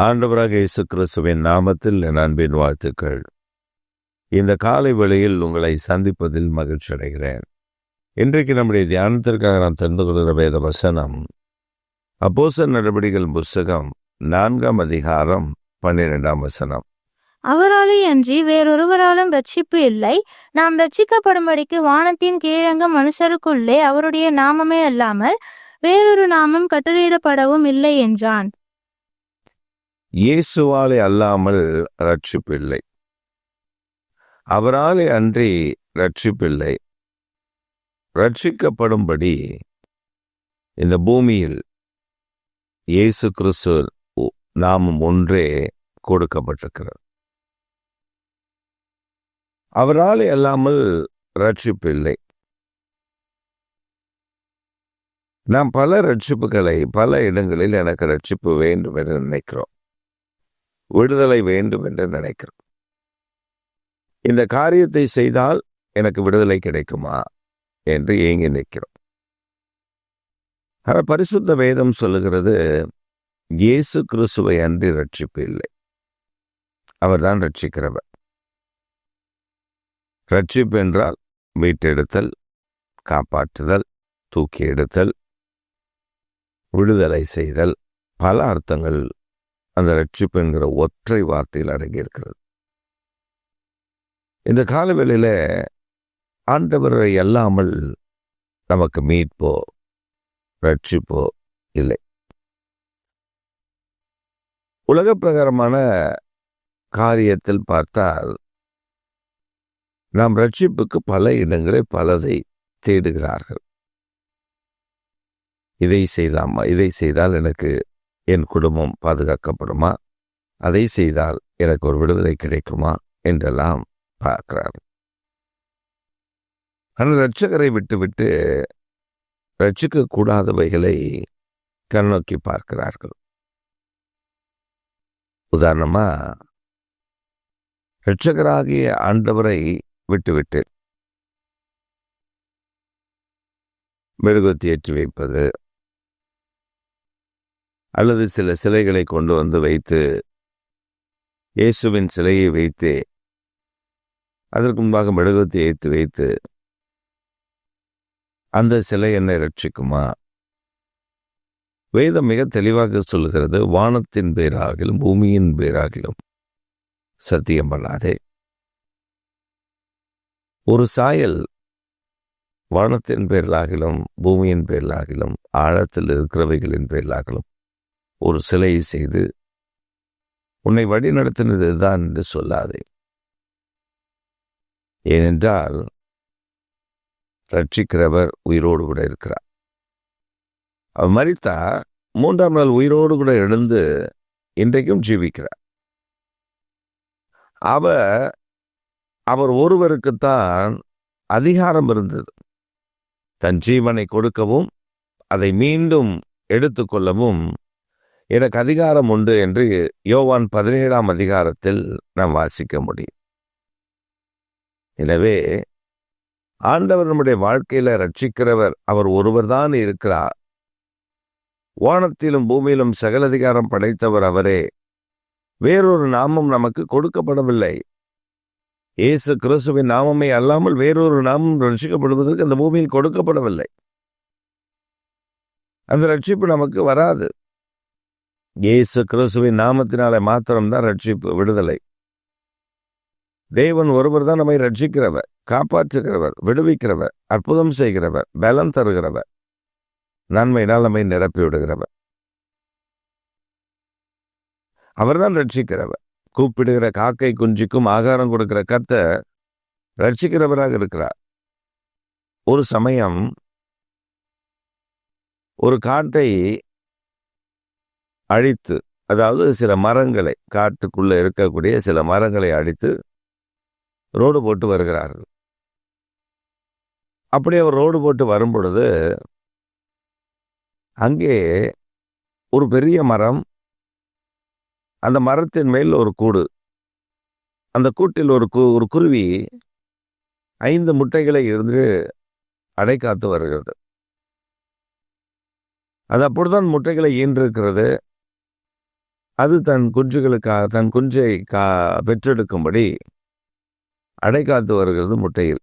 ஆண்டவராக இயேசு கிறிஸ்துவின் நாமத்தில் என் அன்பின் வாழ்த்துக்கள். இந்த காலை வேளையில் உங்களை சந்திப்பதில் மகிழ்ச்சி அடைகிறேன். இன்றைக்கு நம்முடைய தியானத்திற்காக நாம் தெரிந்து கொள்கிற வேத வசனம் அப்போஸ்தலர் நடபடிகள் புஸ்தகம் 4 அதிகாரம் 12 வசனம். அவராலே அன்றி வேறொருவராலும் ரட்சிப்பு இல்லை. நாம் ரட்சிக்கப்படும்படிக்கு வானத்தின் கீழங்க மனுஷருக்குள்ளே அவருடைய நாமமே அல்லாமல் வேறொரு நாமம் கட்டளையிடப்படவும் இல்லை என்றான். இயேசுவாலே அல்லாமல் ரட்சிப்பில்லை. அவராலே அன்றி ரட்சிப்பில்லை. ரட்சிக்கப்படும்படி இந்த பூமியில் இயேசு கிறிஸ்து நாமம் ஒன்றே கொடுக்கப்பட்டிருக்கிறது. அவராலே அல்லாமல் ரட்சிப்பில்லை. நாம் பல ரட்சிப்புகளை பல இடங்களில் எனக்கு ரட்சிப்பு வேண்டும் என்று நினைக்கிறோம், விடுதலை வேண்டும் என்று நினைக்கிறோம். இந்த காரியத்தை செய்தால் எனக்கு விடுதலை கிடைக்குமா என்று ஏங்கி நிற்கிறோம். ஆனால் பரிசுத்த வேதம் சொல்லுகிறது, இயேசு கிறிஸ்துவை அன்றி ரட்சிப்பு இல்லை. அவர்தான் ரட்சிக்கிறவர். ரட்சிப்பு என்றால் மீட்டெடுத்தல், காப்பாற்றுதல், தூக்கி எடுத்தல், விடுதலை செய்தல். பல அர்த்தங்கள் அந்த ரட்சிப்பு என்கிற ஒற்றை வார்த்தையில் அடங்கியிருக்கிறது. இந்த காலவெளியில ஆண்டவரை அல்லாமல் நமக்கு மீட்போ ரட்சிப்போ இல்லை. உலக பிரகாரமான காரியத்தில் பார்த்தால் நாம் ரட்சிப்புக்கு பல இடங்களில் பலதை தேடுகிறார்கள். இதை செய்யலாமா, இதை செய்தால் எனக்கு என் குடும்பம் பாதுகாக்கப்படுமா, அதை செய்தால் எனக்கு ஒரு விடுதலை கிடைக்குமா என்றெல்லாம் பார்க்கிறார். ஆனால் இரட்சகரை விட்டுவிட்டு ரட்சிக்க கூடாதவைகளை கண்ணோக்கி பார்க்கிறார்கள். உதாரணமா, இரட்சகராகிய ஆண்டவரை விட்டுவிட்டு மெழுகுவர்த்தி ஏற்றி வைப்பது, அல்லது சில சிலைகளை கொண்டு வந்து வைத்து இயேசுவின் சிலையை வைத்து அதற்கு முன்பாக மெழுகுவர்த்தி ஏற்றி வைத்து அந்த சிலை என்னை ரட்சிக்குமா? வேதம் மிக தெளிவாக சொல்லுகிறது, வானத்தின் பேராகிலும் பூமியின் பேராகிலும் சத்தியம் பண்ணாதே. ஒரு சாயல் வானத்தின் பேரிலாகிலும் பூமியின் பேரிலாகிலும் ஆழத்தில் இருக்கிறவைகளின் பேரிலாகிலும் ஒரு சிலையை செய்து உன்னை வழி நடத்தினது இதுதான் என்று சொல்லாதே. ஏனென்றால் ரட்சிக்கிறவர் உயிரோடு கூட இருக்கிறார். அவர் மரித்தார், 3ஆம் நாள் உயிரோடு கூட எழுந்து இன்றைக்கும் ஜீவிக்கிறார். அவர் ஒருவருக்குத்தான் அதிகாரம் இருந்தது, தன் ஜீவனை கொடுக்கவும் அதை மீண்டும் எடுத்துக்கொள்ளவும் எனக்கு அதிகாரம் உண்டு என்று யோவான் 17ஆம் அதிகாரத்தில் நாம் வாசிக்க முடியும். எனவே ஆண்டவர் நம்முடைய வாழ்க்கையில ரட்சிக்கிறவர் அவர் ஒருவர் தான் இருக்கிறார். வானத்திலும் பூமியிலும் சகல அதிகாரம் படைத்தவர் அவரே. வேறொரு நாமம் நமக்கு கொடுக்கப்படவில்லை. இயேசு கிறிஸ்துவின் நாமமே அல்லாமல் வேறொரு நாமம் ரட்சிக்கப்படுவதற்கு அந்த பூமியில் கொடுக்கப்படவில்லை. அந்த ரட்சிப்பு நமக்கு வராது. இயேசு கிறிஸ்துவின் நாமத்தினாலே மாத்திரம்தான் ரட்சிப்பு, விடுதலை. தேவன் ஒருவர் தான் நம்மை ரட்சிக்கிறவர், காப்பாற்றுகிறவர், விடுவிக்கிறவர், அற்புதம் செய்கிறவர், பலம் தருகிறவர், நன்மையினால் நம்மை நிரப்பி விடுகிறவர். அவர்தான் ரட்சிக்கிறவர். கூப்பிடுகிற காக்கை குஞ்சுக்கும் ஆகாரம் கொடுக்கிற கர்த்தர் ரட்சிக்கிறவராக இருக்கிறார். ஒரு சமயம் ஒரு காட்டை அழித்து, அதாவது சில மரங்களை, காட்டுக்குள்ள இருக்கக்கூடிய சில மரங்களை அழித்து ரோடு போட்டு வருகிறார்கள். அப்படி அவர் ரோடு போட்டு வரும் பொழுது அங்கே ஒரு பெரிய மரம், அந்த மரத்தின் மேல் ஒரு கூடு, அந்த கூட்டில் ஒரு குருவி 5 முட்டைகளை இருந்து அடை காத்து வருகிறது. அது அப்பொழுதுதான் முட்டைகளை ஈன்றிருக்கிறது. அது தன் குஞ்சை பெற்றெடுக்கும்படி அடைகாத்து வருகிறது முட்டையில்.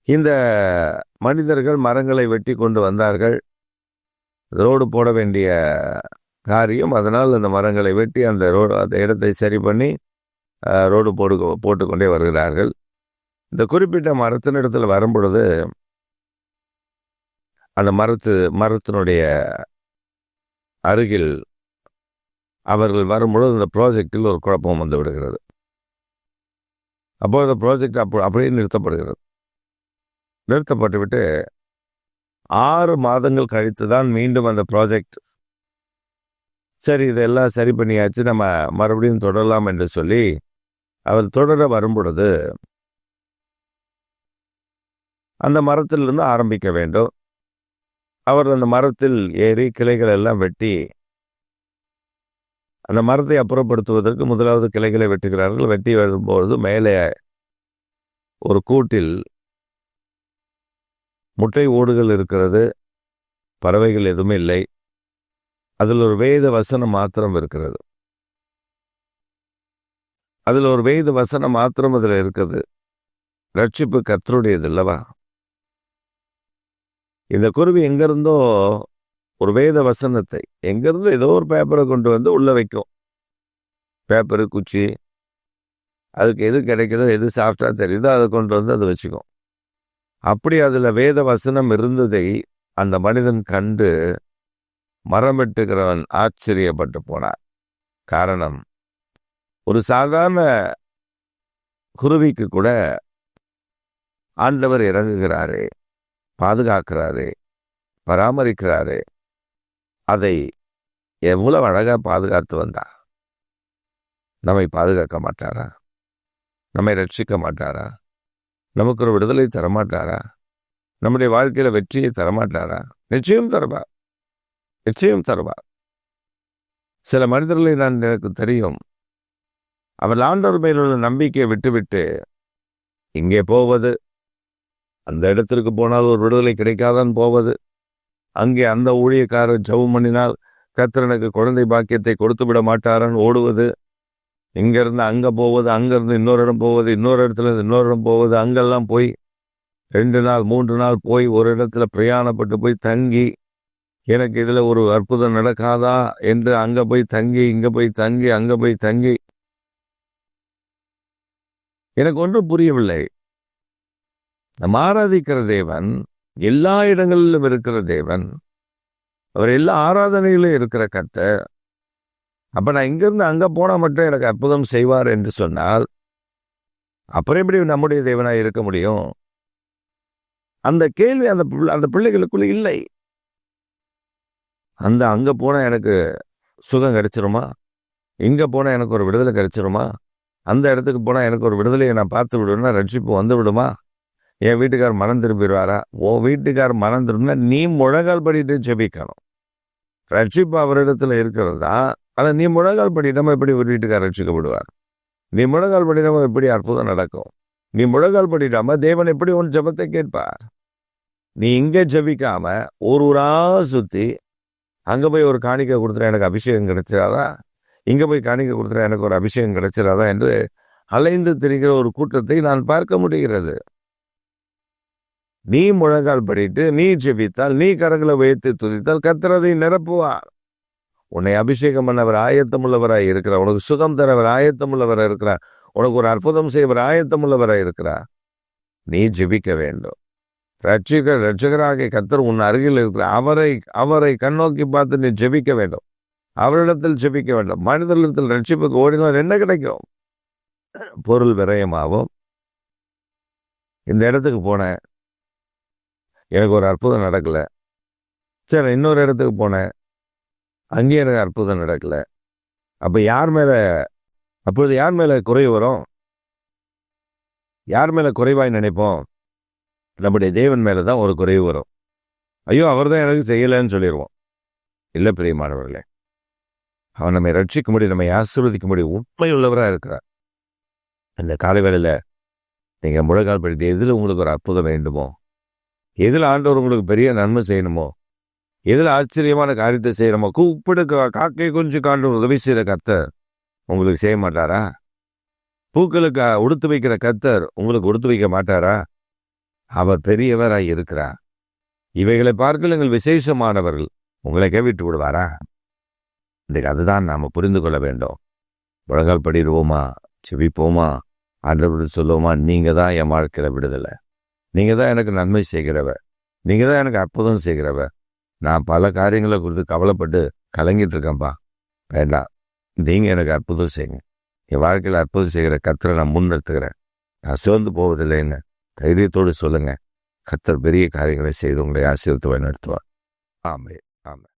இந்த மனிதர்கள் மரங்களை வெட்டி கொண்டு வந்தார்கள். ரோடு போட வேண்டிய காரியம். அதனால் அந்த மரங்களை வெட்டி அந்த இடத்தை சரி பண்ணி ரோடு போட்டுக்கொண்டே வருகிறார்கள். இந்த குறிப்பிட்ட மரத்தினிடத்தில் வரும்பொழுது அந்த மரத்தினுடைய அருகில் அவர்கள் வரும்பொழுது அந்த ப்ராஜெக்டில் ஒரு குழப்பம் வந்து விடுகிறது. அப்போ அந்த ப்ராஜெக்ட் அப்படியே நிறுத்தப்பட்டுவிட்டு 6 மாதங்கள் கழித்து தான் மீண்டும் அந்த ப்ராஜெக்ட் சரி இதெல்லாம் சரி பண்ணியாச்சு, நம்ம மறுபடியும் தொடரலாம் என்று சொல்லி அவர் தொடர வரும்பொழுது அந்த மரத்திலிருந்து ஆரம்பிக்க வேண்டும். அவர் அந்த மரத்தில் ஏறி கிளைகள் எல்லாம் வெட்டி அந்த மரத்தை அப்புறப்படுத்துவதற்கு முதலாவது கிளைகளை வெட்டுகிறார்கள். வெட்டி வரும்போது மேலே ஒரு கூட்டில் முட்டை ஓடுகள் இருக்கிறது, பறவைகள் எதுவுமே இல்லை. அதில் ஒரு வேத வசனம் மாத்திரம் இருக்கிறது. அதில் இருக்குது. ரட்சிப்பு கர்த்தருடையது இல்லவா? இந்த குருவி எங்கிருந்தோ ஒரு வேத வசனத்தை எங்கிருந்தோ ஏதோ ஒரு பேப்பரை கொண்டு வந்து உள்ள வைக்கும். பேப்பரு, குச்சி, அதுக்கு எது கிடைக்குதோ, எது சாஃப்டா தெரியுதோ அதை கொண்டு வந்து அதை வச்சுக்கும். அப்படி அதில் வேத வசனம் இருந்ததை அந்த மனிதன் கண்டு மரம் வெட்டுகிறவன் ஆச்சரியப்பட்டு போனார். காரணம், ஒரு சாதாரண குருவிக்கு கூட ஆண்டவர் இறங்குகிறாரே, பாதுகாக்கிறாரே, பராமரிக்கிறாரே, அதை எவ்வளவு அழகா பாதுகாத்து வந்தா. நம்மை பாதுகாக்க மாட்டாரா? நம்மை ரட்சிக்க மாட்டாரா? நமக்கு ஒரு விடுதலை தரமாட்டாரா? நம்முடைய வாழ்க்கையில வெற்றியை தரமாட்டாரா? நிச்சயம் தருவார். சில மனிதர்களை எனக்கு தெரியும், அவர் ஆண்டவர் மேலுள்ள நம்பிக்கையை விட்டுவிட்டு இங்கே போவது, அந்த இடத்திற்கு போனால் ஒரு விடுதலை கிடைக்காதான் போவது, அங்கே அந்த ஊழியக்காரர் ஜெபம் பண்ணினால் கர்த்தர் எனக்கு குழந்தை பாக்கியத்தை கொடுத்து விட மாட்டாரன் ஓடுவது, இங்கிருந்து அங்கே போவது, அங்கேருந்து இன்னொரு இடம் போவது, இன்னொரு இடத்துல இருந்து இன்னொரு இடம் போவது, அங்கெல்லாம் போய் 2 நாள் 3 நாள் போய் ஒரு இடத்துல பிரயாணப்பட்டு போய் தங்கி, எனக்கு இதில் ஒரு அற்புதம் நடக்காதா என்று அங்கே போய் தங்கி, இங்கே போய் தங்கி, அங்கே போய் தங்கி, எனக்கு ஒன்றும் புரியவில்லை. நம்ம ஆராதிக்கிற தேவன் எல்லா இடங்களிலும் இருக்கிற தேவன், அவர் எல்லா ஆராதனையிலும் இருக்கிற கர்த்தர். அப்ப நான் இங்கிருந்து அங்க போனா மட்டும் எனக்கு அற்புதம் செய்வார் என்று சொன்னால் அப்புறம் எப்படி நம்முடைய தேவனாய் இருக்க முடியும்? அந்த கேள்வி அந்த பிள்ளைகளுக்குள்ள இல்லை. அங்க போனா எனக்கு சுகம் கிடைச்சிருமா? இங்க போனா எனக்கு ஒரு விடுதலை கிடைச்சிருமா? அந்த இடத்துக்கு போனா எனக்கு ஒரு விடுதலையை நான் பார்த்து விடுவேன்னா ரட்சிப்பு வந்து விடுமா? என் வீட்டுக்கார் மனம் திரும்பிடுவாரா? உன் வீட்டுக்கார் மனம் திரும்பினா நீ முழங்கால் படிட்டு ஜெபிக்கணும். ரட்சிப்பு அவரிடத்துல இருக்கிறதா? ஆனா நீ முழங்கால் படிடாம எப்படி ஒரு வீட்டுக்கார் ரட்சிக்கப்படுவார்? நீ முழங்கால் படிடாம எப்படி அற்புதம் நடக்கும்? நீ முழங்கால் படிடாம தேவன் எப்படி உன் ஜெபத்தை கேட்பார்? நீ இங்க ஜெபிக்காம ஊரா சுத்தி அங்க போய் ஒரு காணிக்கை கொடுத்துட்டா எனக்கு அபிஷேகம் கிடைச்சிடாதா, இங்க போய் காணிக்கை கொடுத்துட்டா எனக்கு ஒரு அபிஷேகம் கிடைச்சிடாதா என்று அலைந்து திரிகிற ஒரு கூட்டத்தை நான் பார்க்க முடிகிறது. நீ முழங்கால் படிட்டு நீ ஜெபித்தால், நீ கரங்களை உயர்த்தி துதித்தால் கர்த்தர் அதை நிரப்புவார். உன்னை அபிஷேகம் பண்ணவர் ஆயத்தம் உள்ளவராய் இருக்கிறார். உனக்கு சுகம் தரவர் ஆயத்தம் உள்ளவராய் இருக்கிறார். உனக்கு ஒரு அற்புதம் செய்வர் ஆயத்தம் உள்ளவராய் இருக்கிறார். நீ ஜெபிக்க வேண்டும். ரட்சகராகிய கர்த்தர் உன் அருகில் இருக்கிறார். அவரை கண்ணோக்கி பார்த்து நீ ஜெபிக்க வேண்டும். அவரிடத்தில் ஜெபிக்க வேண்டும். மனிதர்களிடத்தில் ரட்சிப்புக்கு ஓடினால் என்ன கிடைக்கும்? பொருள் விரயமாகும். இந்த இடத்துக்கு போனேன், எனக்கு ஒரு அற்புதம் நடக்கல. சரி, இன்னொரு இடத்துக்கு போனேன், அங்கேயும் எனக்கு அற்புதம் நடக்கல. அப்பொழுது யார் மேல குறை வரும்? யார் மேல குறைவாய் நினைப்போம்? நம்முடைய தேவன் மேலதான் ஒரு குறைவு வரும். ஐயோ, அவர் தான் எனக்கு செய்யலைன்னு சொல்லிடுவோம். இல்லை பிரியமானவர்களே, அவன் நம்மை ரட்சிக்க முடியும், நம்மை ஆசீர்வதிக்க முடியும், உண்மை உள்ளவராக இருக்கிறார். இந்த காலை வேளையில நீங்க முழங்கால் படிட்டு எதில் உங்களுக்கு ஒரு அற்புதம் வேண்டுமோ, எதில் ஆண்டவர் உங்களுக்கு பெரிய நன்மை செய்யணுமோ, எதில் ஆச்சரியமான காரியத்தை செய்கிறோமோ, கூப்பிடு காக்கை குஞ்சு காண்டு உதவி செய்த கர்த்தர் உங்களுக்கு செய்ய மாட்டாரா? பூக்களுக்கு உடுத்து வைக்கிற கர்த்தர் உங்களுக்கு உடுத்து வைக்க மாட்டாரா? அவர் பெரியவராய் இருக்கிறார். இவைகளை பார்க்க நீங்கள் விசேஷமானவர்கள், உங்களை கைவிட்டு விடுவாரா? இன்றைக்கு அதுதான் நாம் புரிந்து கொள்ள வேண்டும். முழங்கால் படிடுவோமா, செபிப்போமா, ஆண்டவர்கள் சொல்லுவோமா, நீங்கள் தான் என் வாழ்க்கையில் விடுதலை, நீங்கள் தான் எனக்கு நன்மை செய்கிறவர், நீங்கள் தான் எனக்கு அற்புதம் செய்கிறவர். நான் பல காரியங்களை குறித்து கவலைப்பட்டு கலங்கிட்டு இருக்கேன்ப்பா, வேண்டாம், நீங்கள் எனக்கு அற்புதம் செய்யுங்க. என் வாழ்க்கையில் அற்புதம் செய்கிற கர்த்தரை நான் முன்னெடுத்துக்கிறேன், நான் சோர்ந்து போவதில்லைன்னு தைரியத்தோடு சொல்லுங்கள். கர்த்தர் பெரிய காரியங்களை செய்து உங்களை ஆசீர்வதித்து வழிநடத்துவார். ஆமென், ஆமென்.